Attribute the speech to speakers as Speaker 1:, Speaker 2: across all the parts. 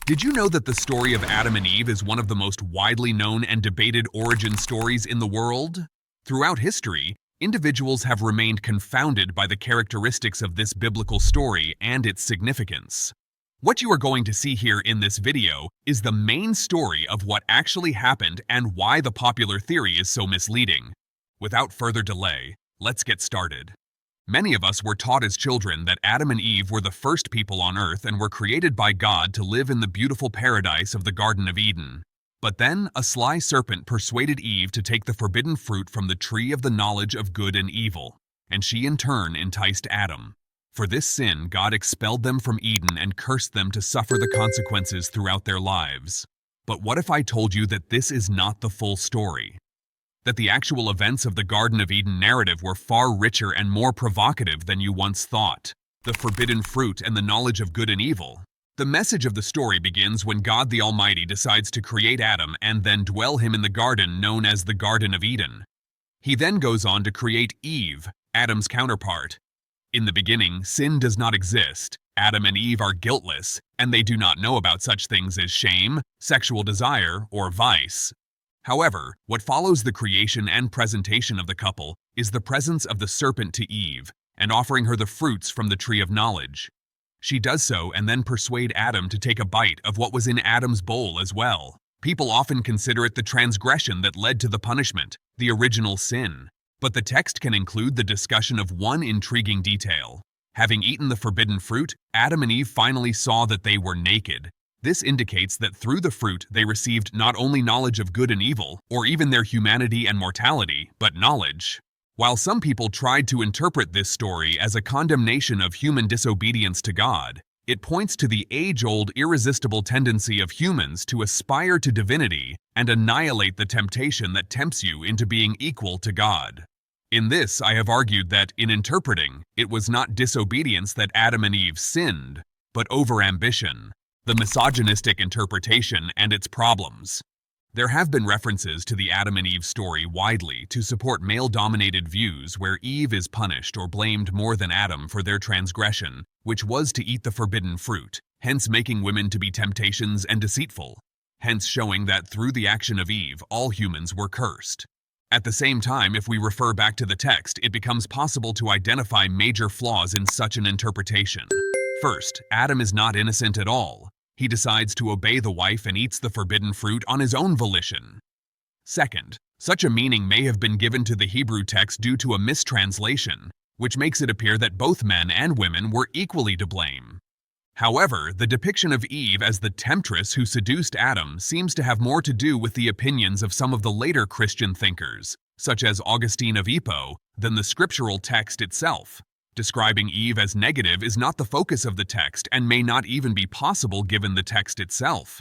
Speaker 1: Did you know that the story of Adam and Eve is one of the most widely known and debated origin stories in the world? Throughout history, individuals have remained confounded by the characteristics of this biblical story and its significance. What you are going to see here in this video is the main story of what actually happened and why the popular theory is so misleading. Without further delay, let's get started. Many of us were taught as children that Adam and Eve were the first people on earth and were created by God to live in the beautiful paradise of the Garden of Eden. But then a sly serpent persuaded Eve to take the forbidden fruit from the tree of the knowledge of good and evil, and she in turn enticed Adam. For this sin, God expelled them from Eden and cursed them to suffer the consequences throughout their lives. But what if I told you that this is not the full story? That the actual events of the Garden of Eden narrative were far richer and more provocative than you once thought. The forbidden fruit and the knowledge of good and evil. The message of the story begins when God the Almighty decides to create Adam and then dwell him in the garden known as the Garden of Eden. He then goes on to create Eve, Adam's counterpart. In the beginning, sin does not exist. Adam and Eve are guiltless, and they do not know about such things as shame, sexual desire, or vice. However, what follows the creation and presentation of the couple is the presence of the serpent to Eve and offering her the fruits from the tree of knowledge. She does so and then persuade Adam to take a bite of what was in Adam's bowl as well. People often consider it the transgression that led to the punishment, the original sin. But the text can include the discussion of one intriguing detail. Having eaten the forbidden fruit, Adam and Eve finally saw that they were naked. This indicates that through the fruit they received not only knowledge of good and evil, or even their humanity and mortality, but knowledge. While some people tried to interpret this story as a condemnation of human disobedience to God, it points to the age-old irresistible tendency of humans to aspire to divinity and annihilate the temptation that tempts you into being equal to God. In this, I have argued that, in interpreting, it was not disobedience that Adam and Eve sinned, but overambition. The misogynistic interpretation and its problems. There have been references to the Adam and Eve story widely to support male-dominated views where Eve is punished or blamed more than Adam for their transgression, which was to eat the forbidden fruit, hence making women to be temptations and deceitful, hence showing that through the action of Eve, all humans were cursed. At the same time, if we refer back to the text, it becomes possible to identify major flaws in such an interpretation. First, Adam is not innocent at all. He decides to obey the wife and eats the forbidden fruit on his own volition. Second, such a meaning may have been given to the Hebrew text due to a mistranslation, which makes it appear that both men and women were equally to blame. However, the depiction of Eve as the temptress who seduced Adam seems to have more to do with the opinions of some of the later Christian thinkers, such as Augustine of Hippo, than the scriptural text itself. Describing Eve as negative is not the focus of the text and may not even be possible given the text itself.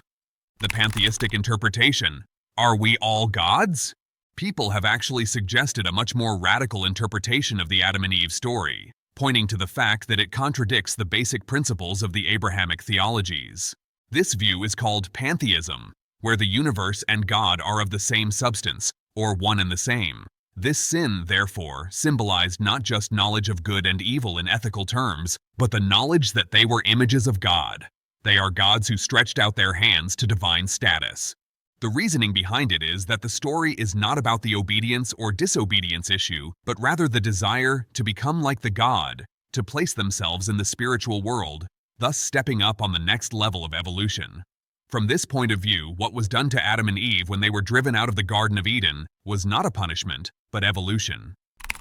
Speaker 1: The pantheistic interpretation. Are we all gods? People have actually suggested a much more radical interpretation of the Adam and Eve story, pointing to the fact that it contradicts the basic principles of the Abrahamic theologies. This view is called pantheism, where the universe and God are of the same substance, or one and the same. This sin, therefore, symbolized not just knowledge of good and evil in ethical terms, but the knowledge that they were images of God. They are gods who stretched out their hands to divine status. The reasoning behind it is that the story is not about the obedience or disobedience issue, but rather the desire to become like the God, to place themselves in the spiritual world, thus stepping up on the next level of evolution. From this point of view, what was done to Adam and Eve when they were driven out of the Garden of Eden was not a punishment, but evolution.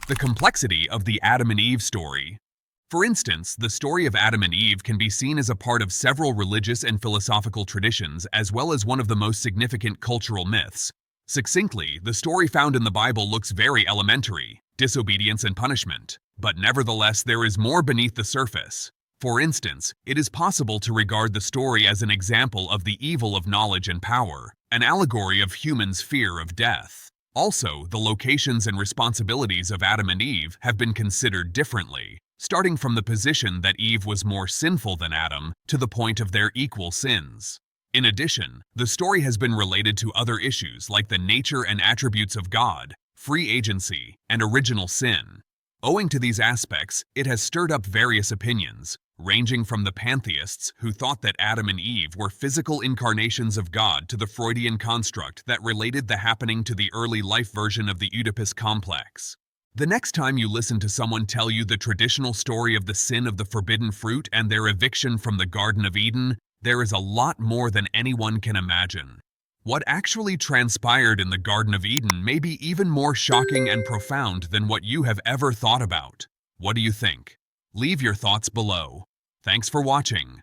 Speaker 1: The complexity of the Adam and Eve story. For instance, the story of Adam and Eve can be seen as a part of several religious and philosophical traditions as well as one of the most significant cultural myths. Succinctly, the story found in the Bible looks very elementary, disobedience and punishment, but nevertheless there is more beneath the surface. For instance, it is possible to regard the story as an example of the evil of knowledge and power, an allegory of humans' fear of death. Also, the locations and responsibilities of Adam and Eve have been considered differently, starting from the position that Eve was more sinful than Adam to the point of their equal sins. In addition, the story has been related to other issues like the nature and attributes of God, free agency, and original sin. Owing to these aspects, it has stirred up various opinions, ranging from the pantheists who thought that Adam and Eve were physical incarnations of God to the Freudian construct that related the happening to the early life version of the Oedipus complex. The next time you listen to someone tell you the traditional story of the sin of the forbidden fruit and their eviction from the Garden of Eden, there is a lot more than anyone can imagine. What actually transpired in the Garden of Eden may be even more shocking and profound than what you have ever thought about. What do you think? Leave your thoughts below. Thanks for watching.